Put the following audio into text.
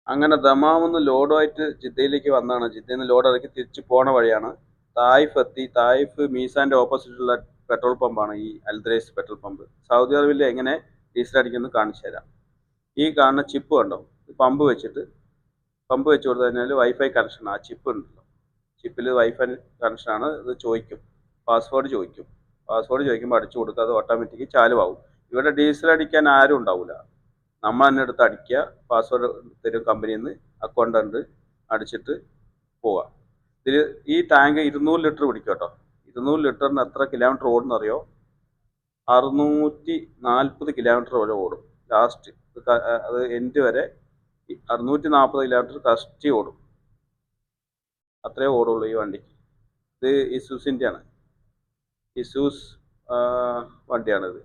അങ്ങനെ ദമാമിന്ന് ലോഡുമായിട്ട് ജിദ്ദയിലേക്ക് വന്നതാണ്. ജിദ്ദയിൽ നിന്ന് ലോഡ് ഇറക്കി തിരിച്ച് പോണ വഴിയാണ് തായിഫ് എത്തി. തായിഫ് മീസാന്റെ ഓപ്പോസിറ്റുള്ള പെട്രോൾ പമ്പാണ് ഈ അൽദ്രൈസ് പെട്രോൾ പമ്പ്. സൗദി അറേബ്യയിൽ എങ്ങനെ ഡീസൽ അടിക്കുന്നത് കാണിച്ചു തരാം. ഈ കാണുന്ന ചിപ്പ് കണ്ടോ, പമ്പ് വെച്ച് കൊടുത്തു കഴിഞ്ഞാൽ വൈഫൈ കണക്ഷൻ. ആ ചിപ്പ് ഉണ്ടല്ലോ, ചിപ്പിൽ വൈഫൈ കണക്ഷനാണ്. ഇത് ചോദിക്കും, പാസ്വേഡ് ചോദിക്കും. പാസ്വേഡ് ചോദിക്കുമ്പോൾ അടിച്ചു കൊടുക്കുക, അത് ഓട്ടോമാറ്റിക് ചാലുവാകും. ഇവിടെ ഡീസൽ അടിക്കാൻ ആരും ഉണ്ടാവില്ല, നമ്മൾ തന്നെ എടുത്ത് അടിക്കുക. പാസ്വേഡ് തരും കമ്പനിയിൽ നിന്ന്, അക്കൗണ്ട് ഉണ്ട്, അടിച്ചിട്ട് പോവുക. ഇതിൽ ഈ ടാങ്ക് 200 ലിറ്റർ പിടിക്കും കേട്ടോ. 200 ലിറ്ററിന് എത്ര കിലോമീറ്റർ ഓടുന്ന അറിയോ? 640 കിലോമീറ്റർ വരെ ഓടും ലാസ്റ്റ്. അത് എൻഡ് വരെ 640 കിലോമീറ്റർ കഷ്ടി ഓടും. അത്രേ ഓടുള്ളൂ ഈ വണ്ടിക്ക്. ഇത് ഇസൂസിൻ്റെ ആണ്, ഇസൂസ് വണ്ടിയാണിത്.